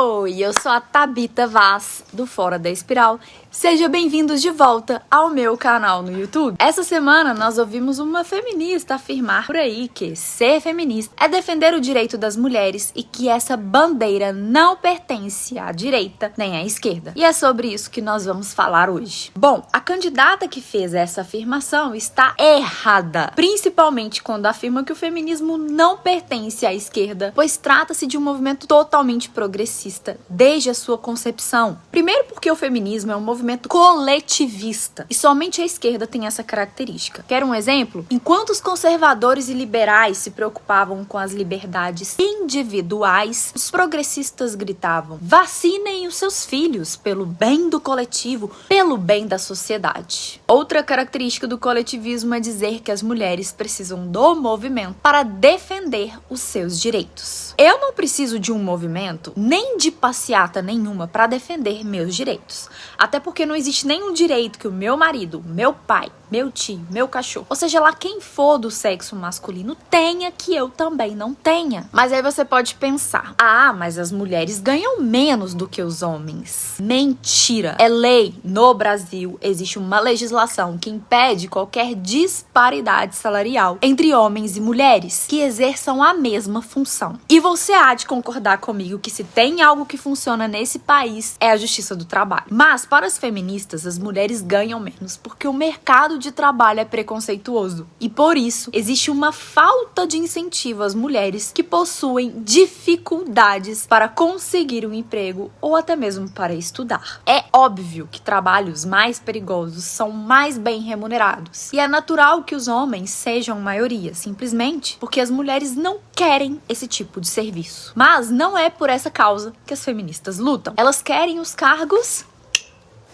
Oi, eu sou a Thabita Vaz, do Fora da Espiral. Sejam bem-vindos de volta ao meu canal no YouTube. Essa semana nós ouvimos uma feminista afirmar por aí que ser feminista é defender o direito das mulheres e que essa bandeira não pertence à direita nem à esquerda. E é sobre isso que nós vamos falar hoje. Bom, a candidata que fez essa afirmação está errada, principalmente quando afirma que o feminismo não pertence à esquerda, pois trata-se de um movimento totalmente progressista desde a sua concepção. Primeiro porque o feminismo é um movimento coletivista e somente a esquerda tem essa característica. Quer um exemplo? Enquanto os conservadores e liberais se preocupavam com as liberdades individuais, os progressistas gritavam: vacinem os seus filhos pelo bem do coletivo, pelo bem da sociedade. Outra característica do coletivismo é dizer que as mulheres precisam do movimento para defender os seus direitos. Eu não preciso de um movimento, nem de passeata nenhuma para defender meus direitos. Até porque não existe nenhum direito que o meu marido, meu pai, meu tio, meu cachorro, ou seja lá quem for do sexo masculino, tenha que eu também não tenha. Mas aí você pode pensar: ah, mas as mulheres ganham menos do que os homens. Mentira! É lei. No Brasil existe uma legislação que impede qualquer disparidade salarial entre homens e mulheres que exerçam a mesma função. E você há de concordar comigo que se tem algo que funciona nesse país é a justiça do trabalho. Mas para as feministas, as mulheres ganham menos porque o mercado de trabalho é preconceituoso. E por isso, existe uma falta de incentivo às mulheres que possuem dificuldades para conseguir um emprego ou até mesmo para estudar. É óbvio que trabalhos mais perigosos são mais bem remunerados. E é natural que os homens sejam maioria, simplesmente porque as mulheres não querem esse tipo de serviço. Mas não é por essa causa que as feministas lutam. Elas querem os cargos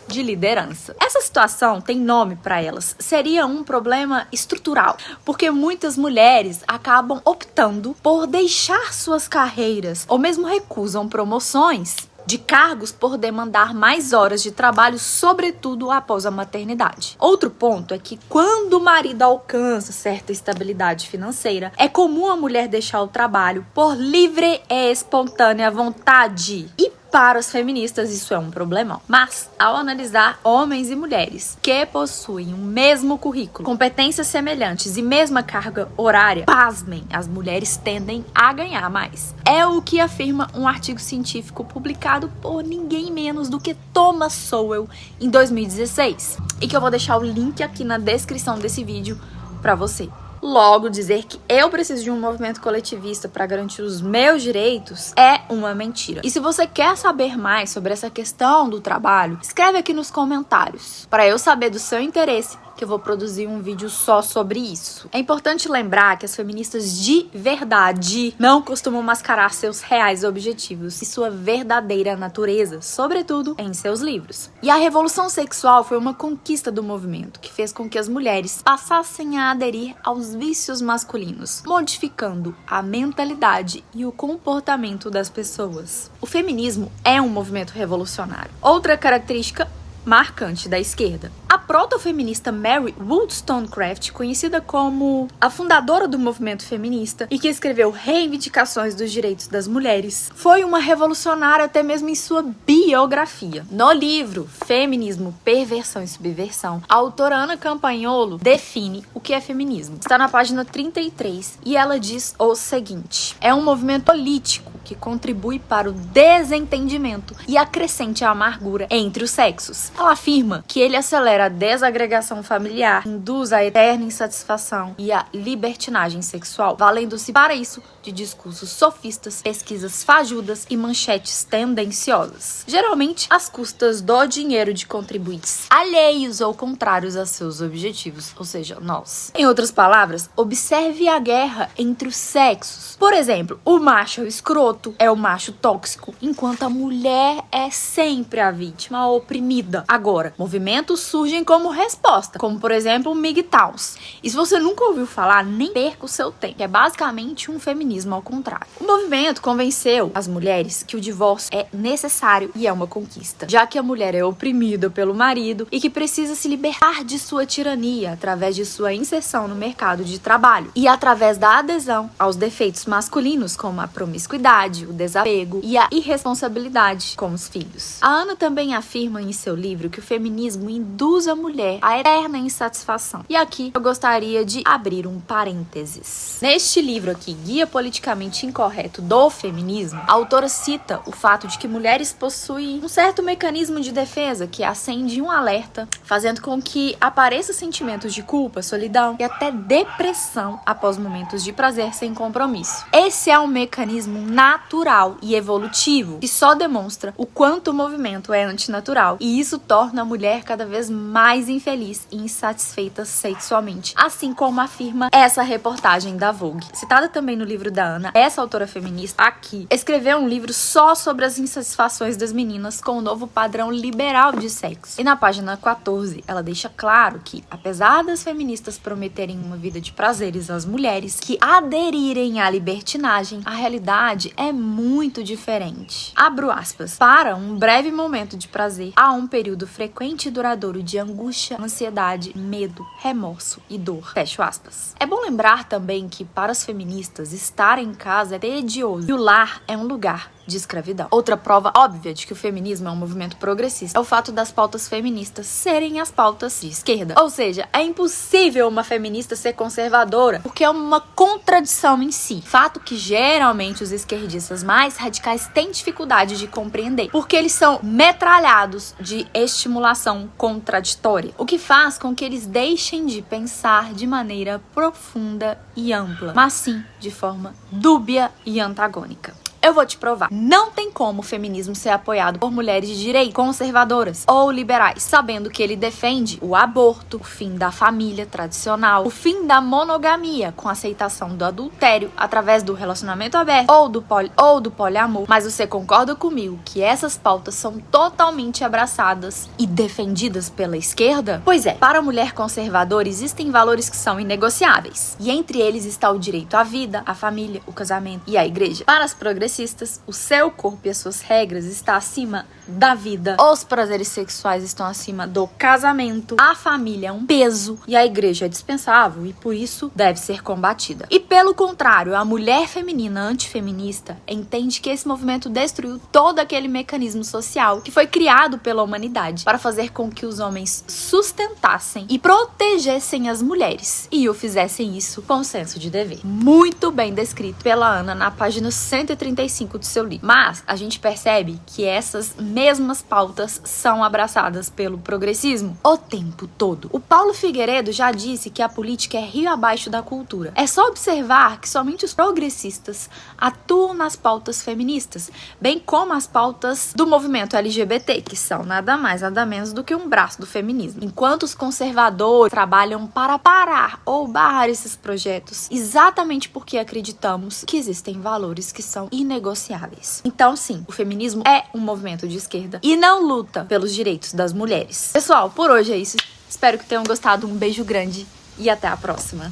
de liderança. Essa situação tem nome para elas. Seria um problema estrutural, porque muitas mulheres acabam optando por deixar suas carreiras ou mesmo recusam promoções de cargos por demandar mais horas de trabalho, sobretudo após a maternidade. Outro ponto é que quando o marido alcança certa estabilidade financeira, é comum a mulher deixar o trabalho por livre e espontânea vontade. E para os feministas isso é um problemão. Mas, ao analisar homens e mulheres que possuem o mesmo currículo, competências semelhantes e mesma carga horária, pasmem, as mulheres tendem a ganhar mais. É o que afirma um artigo científico publicado por ninguém menos do que Thomas Sowell em 2016. E que eu vou deixar o link aqui na descrição desse vídeo para você. Logo, dizer que eu preciso de um movimento coletivista para garantir os meus direitos é uma mentira. E se você quer saber mais sobre essa questão do trabalho, escreve aqui nos comentários para eu saber do seu interesse, que eu vou produzir um vídeo só sobre isso. É importante lembrar que as feministas de verdade não costumam mascarar seus reais objetivos e sua verdadeira natureza, sobretudo em seus livros. E a revolução sexual foi uma conquista do movimento que fez com que as mulheres passassem a aderir aos vícios masculinos, modificando a mentalidade e o comportamento das pessoas. O feminismo é um movimento revolucionário. Outra característica marcante da esquerda: a proto-feminista Mary Wollstonecraft, conhecida como a fundadora do movimento feminista e que escreveu Reivindicações dos Direitos das Mulheres, foi uma revolucionária até mesmo em sua biografia. No livro Feminismo, Perversão e Subversão, a autora Ana Campagnolo define o que é feminismo. Está na página 33 e ela diz o seguinte: é um movimento político que contribui para o desentendimento e acrescente a amargura entre os sexos. Ela afirma que ele acelera a desagregação familiar, induz a eterna insatisfação e a libertinagem sexual, valendo-se para isso de discursos sofistas, pesquisas fajudas e manchetes tendenciosas, geralmente às custas do dinheiro de contribuintes alheios ou contrários a seus objetivos, ou seja, nós. Em outras palavras, observe a guerra entre os sexos. Por exemplo, o macho é o escroto, é o macho tóxico, enquanto a mulher é sempre a vítima, a oprimida. Agora, movimentos surgem surgem como resposta, como por exemplo o MGTOWs. E se você nunca ouviu falar, nem perca o seu tempo, que é basicamente um feminismo ao contrário. O movimento convenceu as mulheres que o divórcio é necessário e é uma conquista, já que a mulher é oprimida pelo marido e que precisa se libertar de sua tirania através de sua inserção no mercado de trabalho e através da adesão aos defeitos masculinos, como a promiscuidade, o desapego e a irresponsabilidade com os filhos. A Ana também afirma em seu livro que o feminismo induz a mulher à eterna insatisfação. E aqui eu gostaria de abrir um parênteses. Neste livro aqui, Guia Politicamente Incorreto do Feminismo, a autora cita o fato de que mulheres possuem um certo mecanismo de defesa que acende um alerta, fazendo com que apareçam sentimentos de culpa, solidão e até depressão após momentos de prazer sem compromisso. Esse é um mecanismo natural e evolutivo que só demonstra o quanto o movimento é antinatural, e isso torna a mulher cada vez mais infeliz e insatisfeita sexualmente, assim como afirma essa reportagem da Vogue. Citada também no livro da Ana, essa autora feminista aqui escreveu um livro só sobre as insatisfações das meninas com o novo padrão liberal de sexo. E na página 14, ela deixa claro que, apesar das feministas prometerem uma vida de prazeres às mulheres que aderirem à libertinagem, a realidade é muito diferente. Abro aspas. Para um breve momento de prazer, há um período frequente e duradouro de angústia, ansiedade, medo, remorso e dor. Fecho aspas. É bom lembrar também que, para as feministas, estar em casa é tedioso e o lar é um lugar de escravidão. Outra prova óbvia de que o feminismo é um movimento progressista é o fato das pautas feministas serem as pautas de esquerda. Ou seja, é impossível uma feminista ser conservadora, porque é uma contradição em si. Fato que geralmente os esquerdistas mais radicais têm dificuldade de compreender, porque eles são metralhados de estimulação contraditória, o que faz com que eles deixem de pensar de maneira profunda e ampla, mas sim de forma dúbia e antagônica. Eu vou te provar. Não tem como o feminismo ser apoiado por mulheres de direita, conservadoras ou liberais, sabendo que ele defende o aborto, o fim da família tradicional, o fim da monogamia com a aceitação do adultério através do relacionamento aberto ou do poliamor. Mas você concorda comigo que essas pautas são totalmente abraçadas e defendidas pela esquerda? Pois é, para a mulher conservadora existem valores que são inegociáveis, e entre eles está o direito à vida, à família, o casamento e à igreja. Para as progressistas, o seu corpo e as suas regras está acima da vida. Os prazeres sexuais estão acima do casamento. A família é um peso e a igreja é dispensável e por isso deve ser combatida. E pelo contrário, a mulher feminina antifeminista entende que esse movimento destruiu todo aquele mecanismo social que foi criado pela humanidade para fazer com que os homens sustentassem e protegessem as mulheres, e o fizessem isso com senso de dever. Muito bem descrito pela Ana na página 135 do seu livro. Mas a gente percebe que essas mesmas pautas são abraçadas pelo progressismo o tempo todo. O Paulo Figueiredo já disse que a política é rio abaixo da cultura. É só observar que somente os progressistas atuam nas pautas feministas, bem como as pautas do movimento LGBT, que são nada mais, nada menos do que um braço do feminismo. Enquanto os conservadores trabalham para parar ou barrar esses projetos, exatamente porque acreditamos que existem valores que são inegociáveis. Então, sim, o feminismo é um movimento de esquerda e não luta pelos direitos das mulheres. Pessoal, por hoje é isso. Espero que tenham gostado. Um beijo grande e até a próxima.